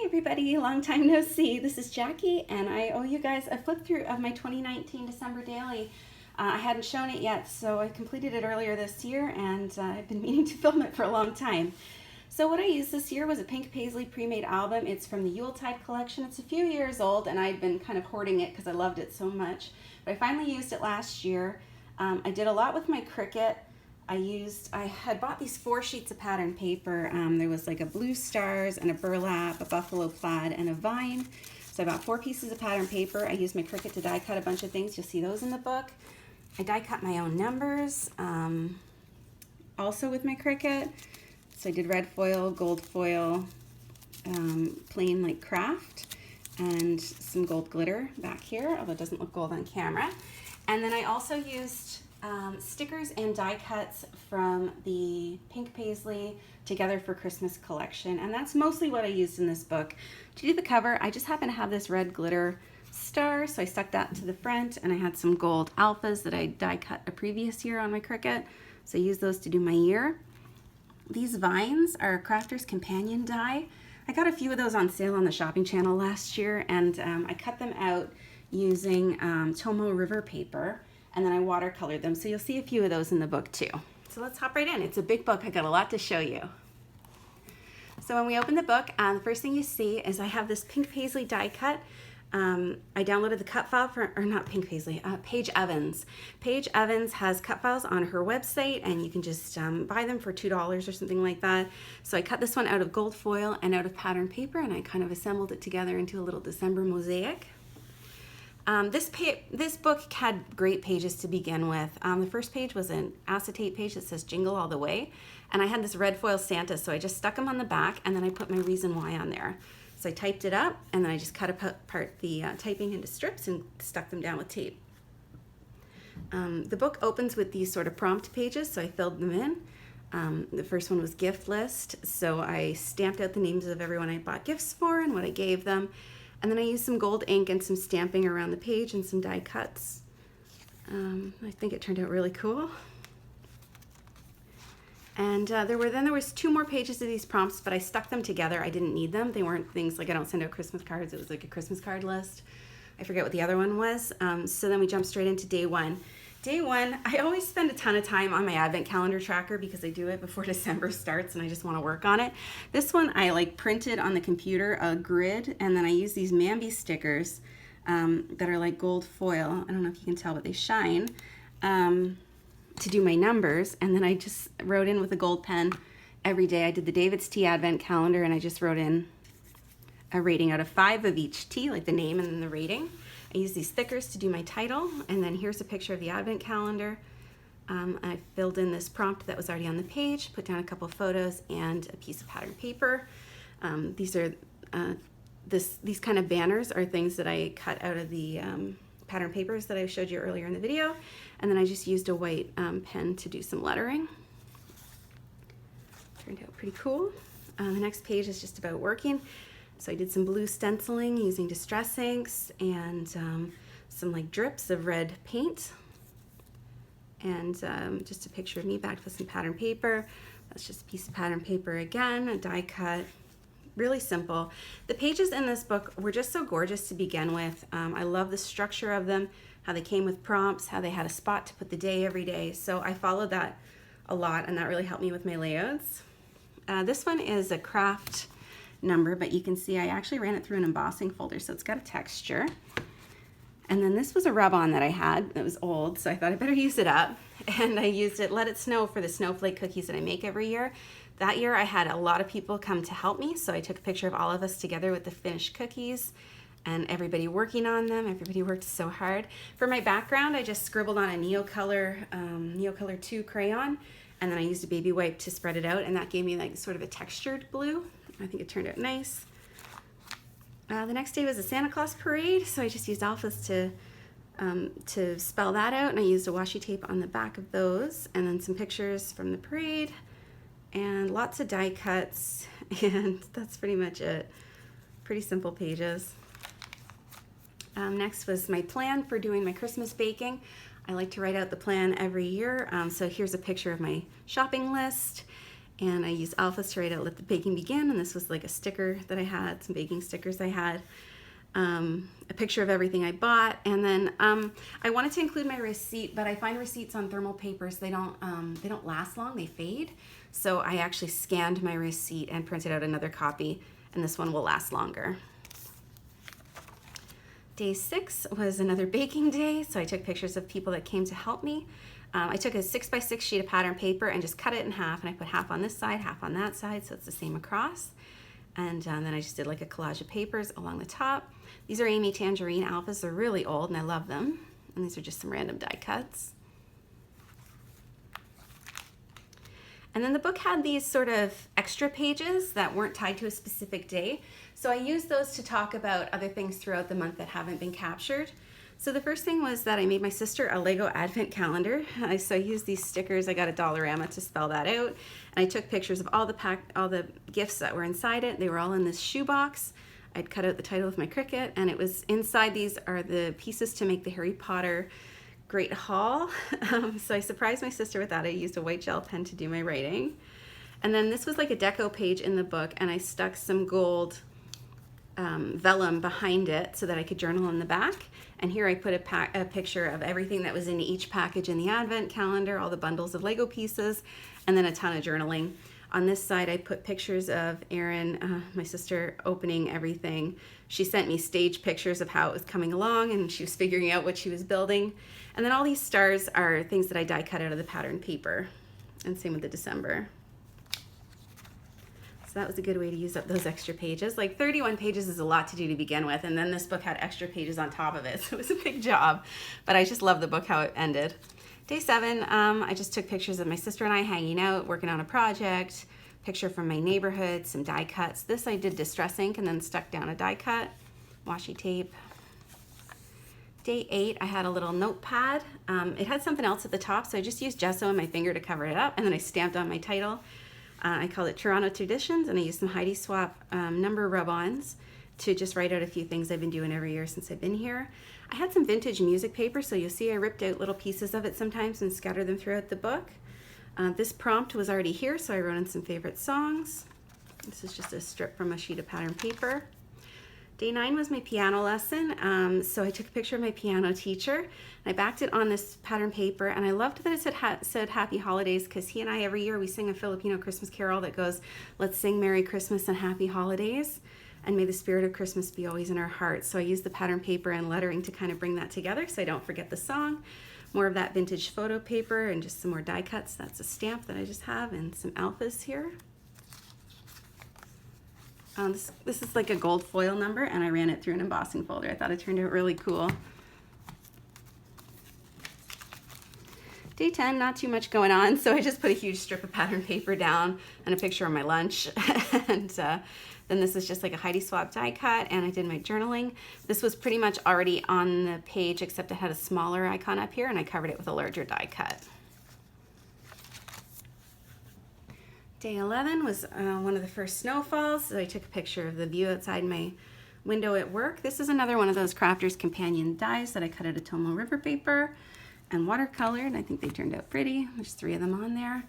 everybody, long time no see. This is Jackie, and I owe you guys a flip through of my 2019 December daily. I hadn't shown it yet, so I completed it earlier this year, and I've been meaning to film it for a long time. So what I used this year was a pink Paislee pre-made album. It's from the Yuletide collection. It's a few years old, and I'd been kind of hoarding it because I loved it so much. But I finally used it last year. I did a lot with my Cricut. I had bought these 4 sheets of pattern paper. There was like a blue stars and a burlap, a buffalo plaid, and a vine. So I bought 4 pieces of pattern paper. I used my Cricut to die cut a bunch of things. You'll see those in the book. I die cut my own numbers, also with my Cricut. So I did red foil, gold foil, plain like craft, and some gold glitter back here, although it doesn't look gold on camera. And then I also used stickers and die cuts from the pink Paislee Together for Christmas collection, and that's mostly what I used in this book. To do the cover, I just happen to have this red glitter star, so I stuck that to the front, and I had some gold alphas that I die cut a previous year on my Cricut, so I used those to do my year. These vines are a Crafter's Companion die. I got a few of those on sale on the shopping channel last year, and I cut them out using Tomo River paper, and then I watercolored them, so you'll see a few of those in the book too. So let's hop right in. It's a big book. I got a lot to show you. So when we open the book, the first thing you see is I have this pink Paislee die cut. I downloaded the cut file for, or not pink Paislee, Paige Evans. Paige Evans has cut files on her website, and you can just buy them for $2 or something like that. So I cut this one out of gold foil and out of pattern paper, and I kind of assembled it together into a little December mosaic. This book had great pages to begin with. The first page was an acetate page that says Jingle All the Way, and I had this red foil Santa, so I just stuck them on the back, and then I put my reason why on there. So I typed it up, and then I just cut apart the typing into strips and stuck them down with tape. The book opens with these sort of prompt pages, so I filled them in. The first one was gift list, so I stamped out the names of everyone I bought gifts for and what I gave them. And then I used some gold ink and some stamping around the page and some die cuts. I think it turned out really cool. And there was 2 more pages of these prompts, but I stuck them together. I didn't need them. They weren't things like I don't send out Christmas cards. It was like a Christmas card list. I forget what the other one was. So then we jumped straight into day 1. Day 1, I always spend a ton of time on my advent calendar tracker because I do it before December starts and I just want to work on it. This one I like printed on the computer a grid, and then I use these Mambi stickers that are like gold foil. I don't know if you can tell, but they shine. To do my numbers, and then I just wrote in with a gold pen every day. I did the David's Tea Advent Calendar, and I just wrote in a rating out of 5 of each tea, like the name and then the rating. I used these stickers to do my title, and then here's a picture of the Advent Calendar. I filled in this prompt that was already on the page, put down a couple photos and a piece of pattern paper. These kind of banners are things that I cut out of the pattern papers that I showed you earlier in the video, and then I just used a white pen to do some lettering. Turned out pretty cool. The next page is just about working. So I did some blue stenciling using distress inks and some like drips of red paint, and just a picture of me backed with some pattern paper. That's just a piece of pattern paper again, a die cut. Really simple. The pages in this book were just so gorgeous to begin with. I love the structure of them, how they came with prompts, how they had a spot to put the day every day. So I followed that a lot, and that really helped me with my layouts. This one is a craft number, but you can see I actually ran it through an embossing folder, so it's got a texture. And then this was a rub-on that I had that was old, so I thought I better use it up. And I used it, Let It Snow, for the snowflake cookies that I make every year. That year I had a lot of people come to help me, so I took a picture of all of us together with the finished cookies and everybody working on them. Everybody worked so hard. For my background, I just scribbled on a Neocolor 2 crayon, and then I used a baby wipe to spread it out, and that gave me like sort of a textured blue. I think it turned out nice. The next day was a Santa Claus parade, so I just used alphas to spell that out, and I used a washi tape on the back of those, and then some pictures from the parade, and lots of die cuts, and that's pretty much it. Pretty simple pages. Next was my plan for doing my Christmas baking. I like to write out the plan every year, so here's a picture of my shopping list, And I used alphas to write out "Let the Baking Begin," and this was like a sticker that I had, some baking stickers I had, a picture of everything I bought, and then I wanted to include my receipt, but I find receipts on thermal papers, they don't last long, they fade. So I actually scanned my receipt and printed out another copy, and this one will last longer. Day 6 was another baking day, so I took pictures of people that came to help me. I took a 6x6 sheet of pattern paper and just cut it in half, and I put half on this side, half on that side, so it's the same across. And then I just did like a collage of papers along the top. These are Amy Tangerine alphas. They're really old and I love them. And these are just some random die cuts. And then the book had these sort of extra pages that weren't tied to a specific day. So I used those to talk about other things throughout the month that haven't been captured. So the first thing was that I made my sister a Lego advent calendar. So I used these stickers. I got a Dollarama to spell that out. And I took pictures of all the gifts that were inside it. They were all in this shoebox. I'd cut out the title with my Cricut, and it was inside. These are the pieces to make the Harry Potter Great Hall. So I surprised my sister with that. I used a white gel pen to do my writing. And then this was like a deco page in the book, and I stuck some gold vellum behind it so that I could journal in the back. And here I put a picture of everything that was in each package in the advent calendar, all the bundles of Lego pieces, and then a ton of journaling. On this side, I put pictures of Erin, my sister, opening everything. She sent me stage pictures of how it was coming along, and she was figuring out what she was building. And then all these stars are things that I die cut out of the pattern paper. And same with the December. So that was a good way to use up those extra pages. Like 31 pages is a lot to do to begin with, and then this book had extra pages on top of it, so it was a big job. But I just love the book, how it ended. Day 7, I just took pictures of my sister and I hanging out, working on a project, picture from my neighborhood, some die cuts. This I did distress ink and then stuck down a die cut, washi tape. Day 8, I had a little notepad. It had something else at the top, so I just used gesso and my finger to cover it up, and then I stamped on my title. I called it Toronto Traditions, and I used some Heidi Swap number rub-ons to just write out a few things I've been doing every year since I've been here. I had some vintage music paper, so you'll see I ripped out little pieces of it sometimes and scattered them throughout the book. This prompt was already here, so I wrote in some favorite songs. This is just a strip from a sheet of pattern paper. Day 9 was my piano lesson, so I took a picture of my piano teacher. I backed it on this pattern paper, and I loved that it said Happy Holidays, because he and I, every year, we sing a Filipino Christmas carol that goes, "Let's sing Merry Christmas and Happy Holidays, and may the spirit of Christmas be always in our hearts." So I used the pattern paper and lettering to kind of bring that together so I don't forget the song. More of that vintage photo paper and just some more die cuts. That's a stamp that I just have, and some alphas here. This is like a gold foil number, and I ran it through an embossing folder. I thought it turned out really cool. Day 10, not too much going on, so I just put a huge strip of pattern paper down and a picture of my lunch. And then this is just like a Heidi Swap die cut, and I did my journaling. This was pretty much already on the page, except it had a smaller icon up here, and I covered it with a larger die cut. Day 11 was one of the first snowfalls, so I took a picture of the view outside my window at work. This is another one of those Crafter's Companion dies that I cut out of Tomo River paper and watercolored. I think they turned out pretty. There's 3 of them on there.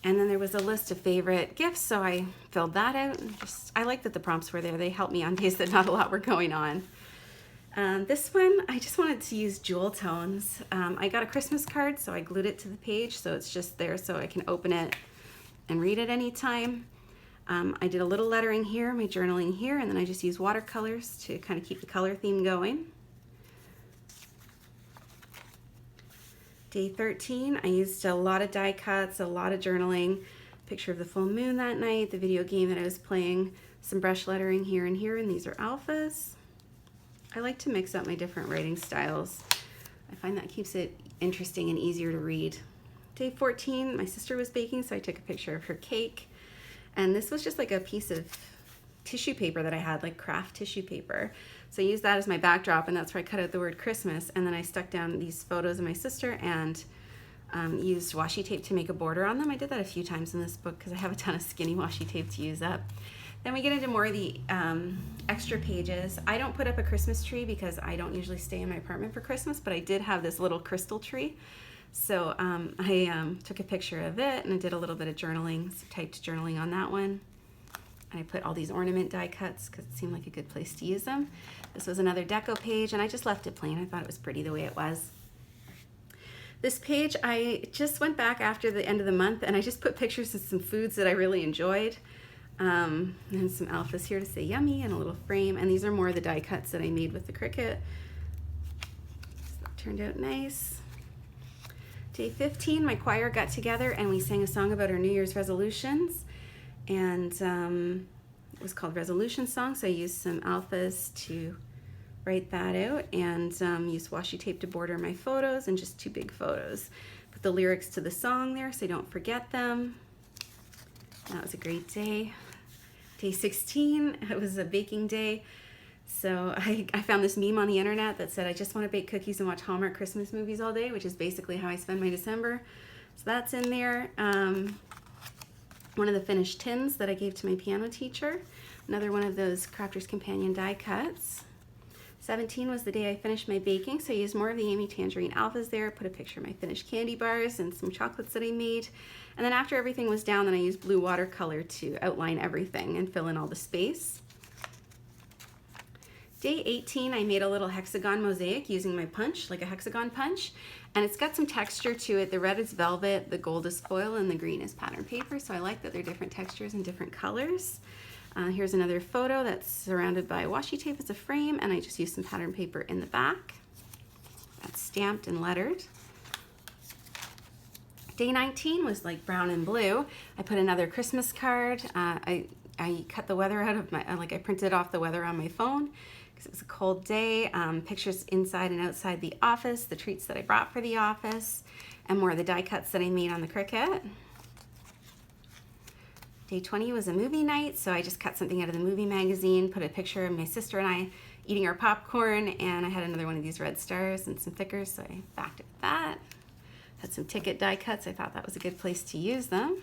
And then there was a list of favorite gifts, so I filled that out. And I like that the prompts were there. They helped me on days that not a lot were going on. This one, I just wanted to use jewel tones. I got a Christmas card, so I glued it to the page, so it's just there so I can open it and read it anytime. I did a little lettering here, my journaling here, and then I just used watercolors to kind of keep the color theme going. Day 13, I used a lot of die cuts, a lot of journaling, picture of the full moon that night, the video game that I was playing, some brush lettering here and here, and these are alphas. I like to mix up my different writing styles. I find that keeps it interesting and easier to read. Day 14, my sister was baking, so I took a picture of her cake. And this was just like a piece of tissue paper that I had, like craft tissue paper. So I used that as my backdrop, and that's where I cut out the word Christmas. And then I stuck down these photos of my sister and used washi tape to make a border on them. I did that a few times in this book because I have a ton of skinny washi tape to use up. Then we get into more of the extra pages. I don't put up a Christmas tree because I don't usually stay in my apartment for Christmas, but I did have this little crystal tree. So I took a picture of it and I did a little bit of journaling, so typed journaling on that one. And I put all these ornament die cuts because it seemed like a good place to use them. This was another deco page, and I just left it plain. I thought it was pretty the way it was. This page, I just went back after the end of the month and I just put pictures of some foods that I really enjoyed. And some alphas here to say yummy and a little frame. And these are more of the die cuts that I made with the Cricut. So that turned out nice. Day 15, my choir got together and we sang a song about our New Year's resolutions. And it was called Resolution Song. So I used some alphas to write that out and used washi tape to border my photos and just 2 big photos. Put the lyrics to the song there so I don't forget them. That was a great day. Day 16, it was a baking day. So I found this meme on the internet that said, I just want to bake cookies and watch Hallmark Christmas movies all day, which is basically how I spend my December. So that's in there. One of the finished tins that I gave to my piano teacher. Another one of those Crafter's Companion die cuts. 17 was the day I finished my baking, so I used more of the Amy Tangerine alphas there, put a picture of my finished candy bars and some chocolates that I made. And then after everything was down, then I used blue watercolor to outline everything and fill in all the space. Day 18, I made a little hexagon mosaic using my punch, like a hexagon punch. And it's got some texture to it. The red is velvet, the gold is foil, and the green is pattern paper. So I like that they're different textures and different colors. Here's another photo that's surrounded by washi tape as a frame, and I just used some pattern paper in the back. That's stamped and lettered. Day 19 was like brown and blue. I put another Christmas card. I cut the weather out of my, I printed off the weather on my phone because it was a cold day. Pictures inside and outside the office, the treats that I brought for the office, and more of the die cuts that I made on the Cricut. Day 20 was a movie night, so I just cut something out of the movie magazine, put a picture of my sister and I eating our popcorn, and I had another one of these red stars and some thickers, so I backed it with that. Had some ticket die cuts. I thought that was a good place to use them.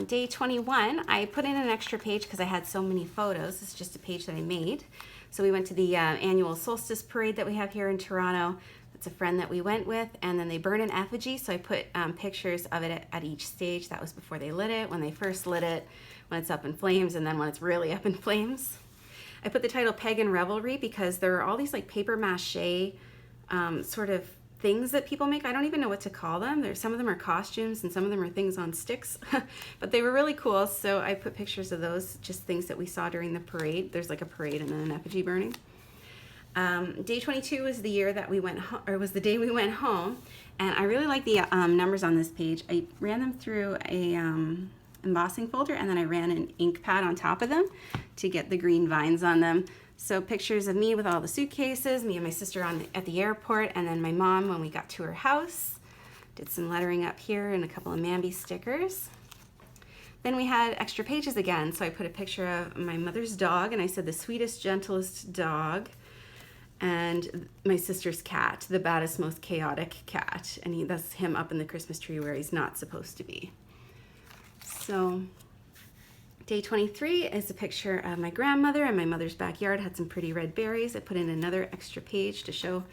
Day 21, I put in an extra page because I had so many photos. This is just a page that I made. So we went to the annual solstice parade that we have here in Toronto. It's a friend that we went with, and then they burn an effigy, so I put pictures of it at each stage. That was before they lit it, when they first lit it, when it's up in flames, and then when it's really up in flames. I put the title Pagan Revelry because there are all these like paper mache sort of things that people make. I don't even know what to call them. Some of them are costumes and some of them are things on sticks, but they were really cool, so I put pictures of those, just things that we saw during the parade. There's like a parade and then an effigy burning. Day 22 was the year that we went was the day we went home, and I really like the numbers on this page. I ran them through a embossing folder, and then I ran an ink pad on top of them to get the green vines on them. So pictures of me with all the suitcases, me and my sister at the airport, and then my mom when we got to her house. Did some lettering up here and a couple of Mambi stickers. Then we had extra pages again, so I put a picture of my mother's dog, and I said the sweetest, gentlest dog. And my sister's cat, the baddest, most chaotic cat. And that's him up in the Christmas tree where he's not supposed to be. So day 23 is a picture of my grandmother, and my mother's backyard had some pretty red berries. I put in another extra page to show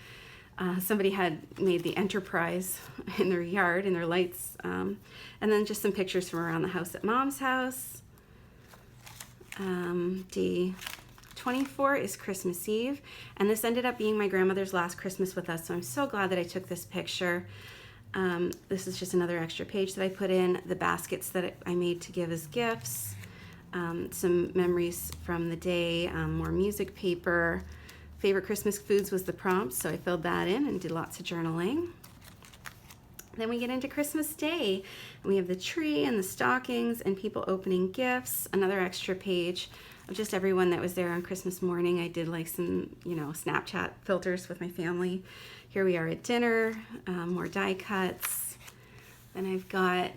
somebody had made the Enterprise in their yard, in their lights. And then just some pictures from around the house at Mom's house. Day 24 is Christmas Eve, and this ended up being my grandmother's last Christmas with us, so I'm so glad that I took this picture. This is just another extra page that I put in, the baskets that I made to give as gifts, some memories from the day, more music paper. Favorite Christmas foods was the prompt, so I filled that in and did lots of journaling. Then we get into Christmas Day, and we have the tree and the stockings and people opening gifts, another extra page of just everyone that was there on Christmas morning. I did like some, Snapchat filters with my family. Here we are at dinner, more die cuts. Then I've got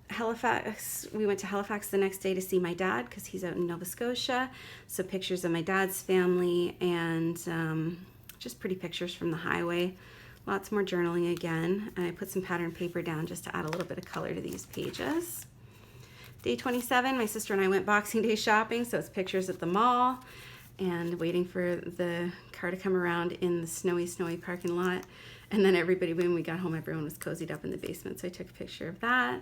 Halifax. We went to Halifax the next day to see my dad because he's out in Nova Scotia. So pictures of my dad's family and just pretty pictures from the highway. Lots more journaling again. And I put some pattern paper down just to add a little bit of color to these pages. Day 27, my sister and I went Boxing Day shopping, so it's pictures at the mall. and waiting for the car to come around in the snowy parking lot. And then everybody, when we got home, everyone was cozied up in the basement, so I took a picture of that.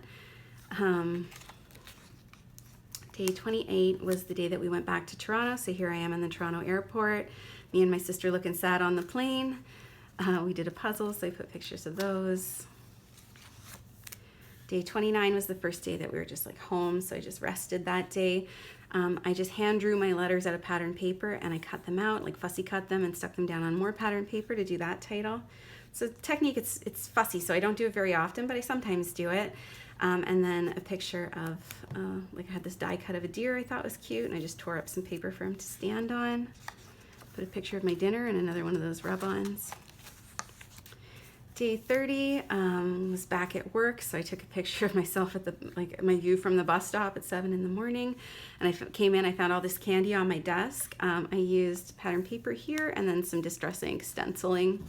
Day 28 was the day that we went back to Toronto, so here I am in the Toronto airport. Me and my sister looking sad on the plane. We did a puzzle, so I put pictures of those. Day 29 was the first day that we were just like home, so I just rested that day. I just hand drew my letters out of pattern paper and I cut them out, like fussy cut them and stuck them down on more pattern paper to do that title. So technique, it's fussy, so I don't do it very often, but I sometimes do it. And then a picture of, like I had this die cut of a deer I thought was cute, and I just tore up some paper for him to stand on. Put a picture of my dinner and another one of those rub-ons. Day 30 was back at work, so I took a picture of myself at my view from the bus stop at 7 in the morning. And I came in, I found all this candy on my desk. I used pattern paper here and then some Distress ink stenciling.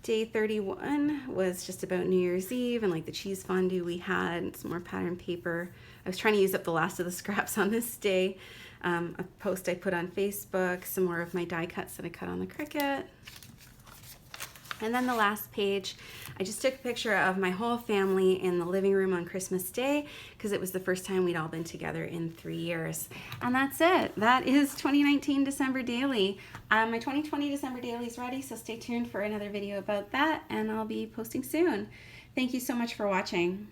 Day 31 was just about New Year's Eve and like the cheese fondue we had, and some more pattern paper. I was trying to use up the last of the scraps on this day. A post I put on Facebook, some more of my die cuts that I cut on the Cricut. And then the last page, I just took a picture of my whole family in the living room on Christmas Day because it was the first time we'd all been together in 3 years. And that's it. That is 2019 December Daily. My 2020 December Daily is ready, so stay tuned for another video about that, and I'll be posting soon. Thank you so much for watching.